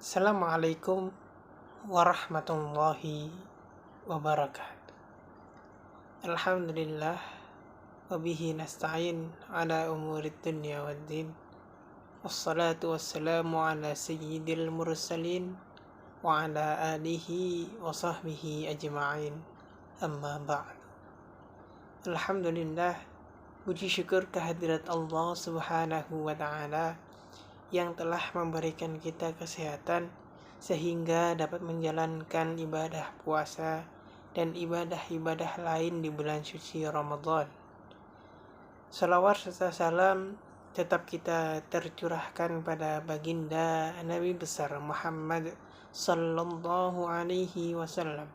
Assalamualaikum warahmatullahi wabarakatuh. Alhamdulillah wabihi nasta'in ala umurid dunya waddin. Wassalatu wassalamu ala sayyidil mursalin wa ala alihi wa sahbihi ajma'in. Amma ba'du. Alhamdulillah, puji syukur kehadirat Allah Subhanahu wa ta'ala yang telah memberikan kita kesehatan sehingga dapat menjalankan ibadah puasa dan ibadah-ibadah lain di bulan suci Ramadan. Salawat serta salam tetap kita tercurahkan pada baginda Nabi besar Muhammad sallallahu alaihi wasallam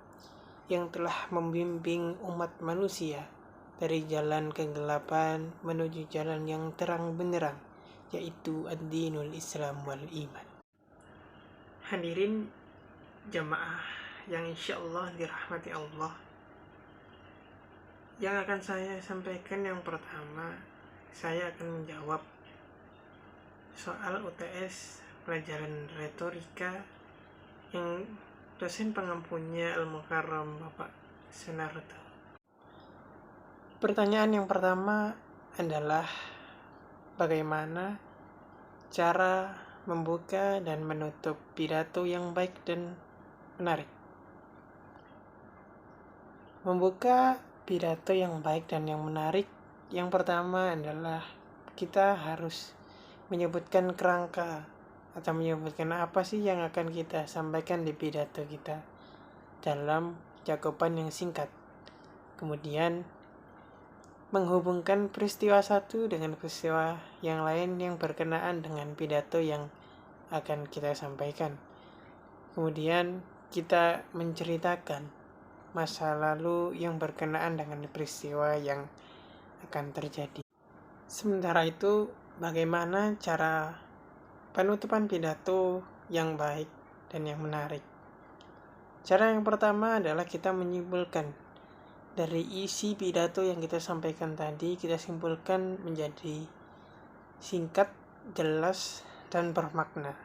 yang telah membimbing umat manusia dari jalan kegelapan menuju jalan yang terang benderang, yaitu ad-dinul Islam wal iman. Hadirin jamaah yang insyaallah dirahmati Allah, yang akan saya sampaikan yang pertama, saya akan menjawab soal UTS pelajaran retorika yang dosen pengampunya Al-Mukarram Bapak Sunarto. Pertanyaan yang pertama adalah bagaimana cara membuka dan menutup pidato yang baik dan menarik. Membuka pidato yang baik dan yang menarik, yang pertama adalah kita harus menyebutkan kerangka atau menyebutkan apa sih yang akan kita sampaikan di pidato kita dalam cakupan yang singkat. Kemudian menghubungkan peristiwa satu dengan peristiwa yang lain yang berkenaan dengan pidato yang akan kita sampaikan. Kemudian kita menceritakan masa lalu yang berkenaan dengan peristiwa yang akan terjadi. Sementara itu, bagaimana cara penutupan pidato yang baik dan yang menarik? Cara yang pertama adalah kita menyimpulkan dari isi pidato yang kita sampaikan tadi, kita simpulkan menjadi singkat, jelas, dan bermakna.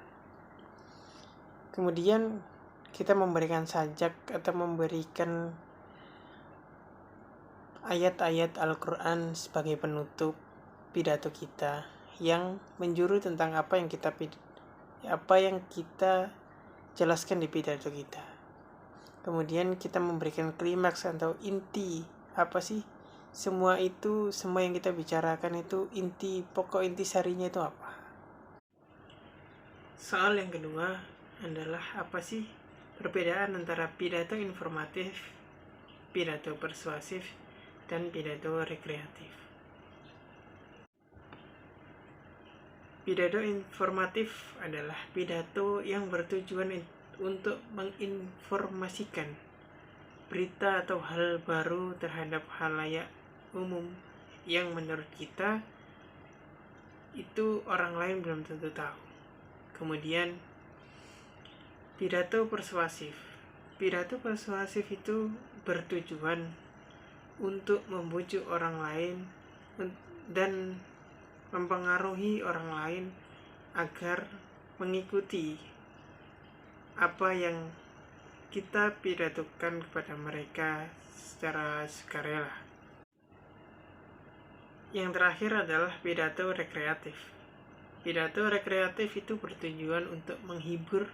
Kemudian kita memberikan sajak atau memberikan ayat-ayat Al-Quran sebagai penutup pidato kita yang menjuru tentang apa yang kita jelaskan di pidato kita. Kemudian kita memberikan klimaks atau inti, apa sih semua yang kita bicarakan itu, pokok inti sarinya itu apa. Soal yang kedua adalah apa sih perbedaan antara pidato informatif, pidato persuasif, dan pidato rekreatif. Pidato informatif adalah pidato yang bertujuan untuk menginformasikan berita atau hal baru terhadap khalayak umum yang menurut kita itu orang lain belum tentu tahu. Kemudian pidato persuasif. Pidato persuasif itu bertujuan untuk membujuk orang lain dan mempengaruhi orang lain agar mengikuti apa yang kita pidatokan kepada mereka secara sukarela. Yang terakhir adalah pidato rekreatif. Pidato rekreatif itu bertujuan untuk menghibur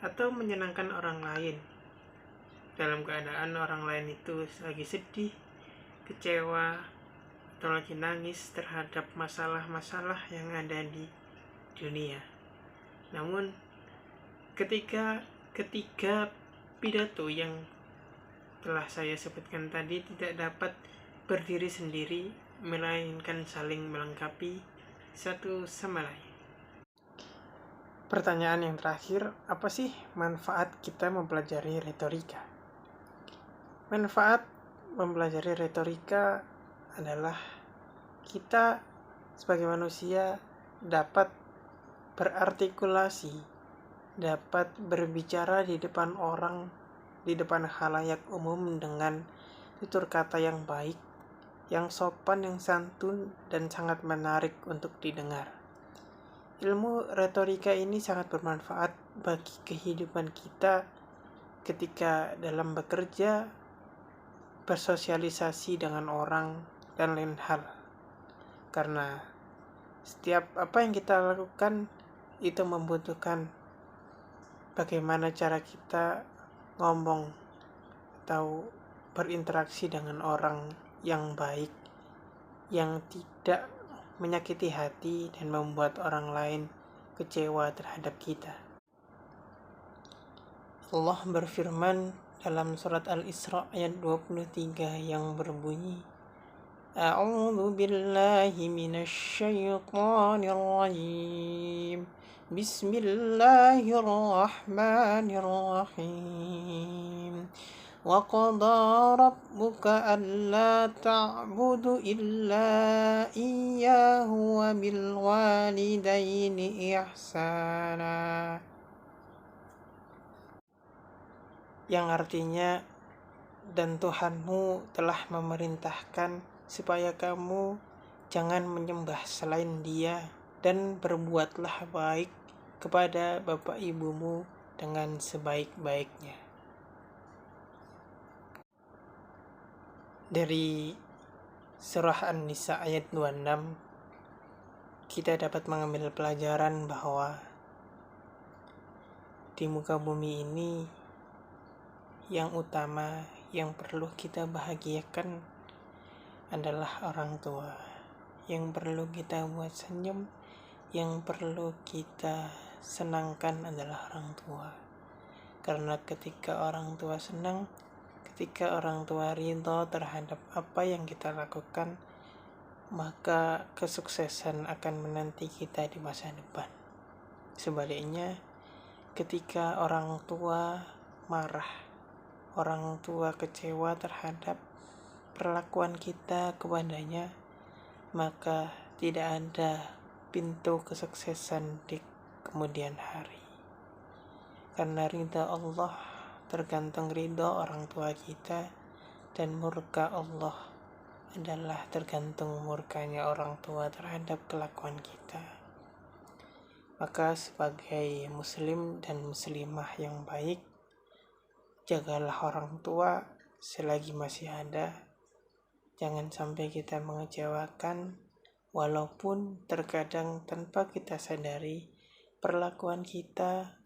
atau menyenangkan orang lain dalam keadaan orang lain itu lagi sedih, kecewa, atau lagi nangis terhadap masalah-masalah yang ada di dunia. Namun ketika pidato yang telah saya sebutkan tadi tidak dapat berdiri sendiri, melainkan saling melengkapi satu sama lain. Pertanyaan yang terakhir, apa sih manfaat kita mempelajari retorika? Manfaat mempelajari retorika adalah kita sebagai manusia dapat berartikulasi, dapat berbicara di depan orang, di depan khalayak umum dengan tutur kata yang baik, yang sopan, yang santun, dan sangat menarik untuk didengar. Ilmu retorika ini sangat bermanfaat bagi kehidupan kita ketika dalam bekerja, bersosialisasi dengan orang, dan lain hal. Karena setiap apa yang kita lakukan itu membutuhkan bagaimana cara kita ngomong atau berinteraksi dengan orang yang baik, yang tidak menyakiti hati dan membuat orang lain kecewa terhadap kita. Allah berfirman dalam surat Al-Isra ayat 23 yang berbunyi, A'udzu billahi minasy syaithanir rajim. Bismillahirrahmanirrahim. Wa qada rabbuka alla ta'budu illa iyyahu wa bil walidaini ihsana. Yang artinya, dan Tuhanmu telah memerintahkan supaya kamu jangan menyembah selain Dia, dan berbuatlah baik kepada bapak ibumu dengan sebaik-baiknya. Dari surah An-Nisa ayat 26, kita dapat mengambil pelajaran bahwa di muka bumi ini yang utama yang perlu kita bahagiakan adalah orang tua. Yang perlu kita buat senyum, yang perlu kita senangkan adalah orang tua. Karena ketika orang tua senang, ketika orang tua ridho terhadap apa yang kita lakukan, maka kesuksesan akan menanti kita di masa depan. Sebaliknya, ketika orang tua marah, orang tua kecewa terhadap perlakuan kita kepadanya, maka tidak ada pintu kesuksesan di kemudian hari. Karena ridha Allah tergantung ridha orang tua kita, dan murka Allah adalah tergantung murkanya orang tua terhadap kelakuan kita. Maka sebagai muslim dan muslimah yang baik, jagalah orang tua selagi masih ada. Jangan sampai kita mengecewakan, walaupun terkadang tanpa kita sadari perlakuan kita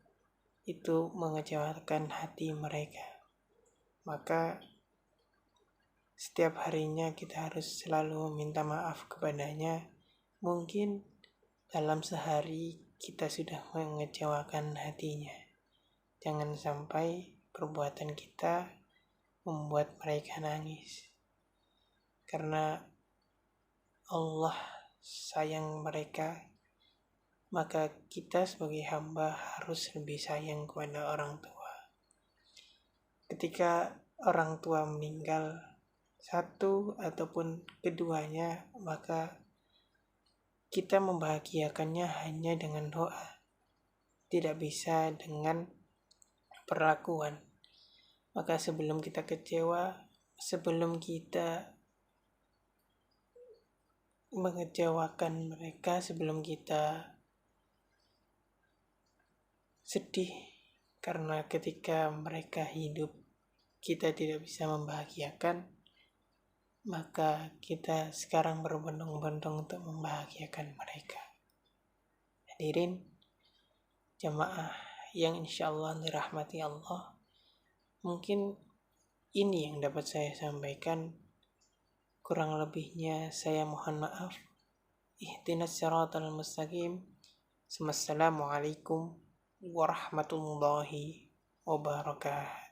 itu mengecewakan hati mereka. Maka setiap harinya kita harus selalu minta maaf kepadanya. Mungkin dalam sehari kita sudah mengecewakan hatinya. Jangan sampai perbuatan kita membuat mereka nangis. Karena Allah sayang mereka, maka kita sebagai hamba harus lebih sayang kepada orang tua. Ketika orang tua meninggal, satu ataupun keduanya, maka kita membahagiakannya hanya dengan doa, tidak bisa dengan perlakuan. Maka sebelum kita kecewa, sebelum kita mengecewakan mereka, sebelum kita sedih karena ketika mereka hidup kita tidak bisa membahagiakan, maka kita sekarang berbondong-bondong untuk membahagiakan mereka. Hadirin jamaah yang insyaallah dirahmati Allah, mungkin ini yang dapat saya sampaikan. Kurang lebihnya saya mohon maaf. Ihdinas siratal mustaqim. Assalamualaikum warahmatullahi wabarakatuh.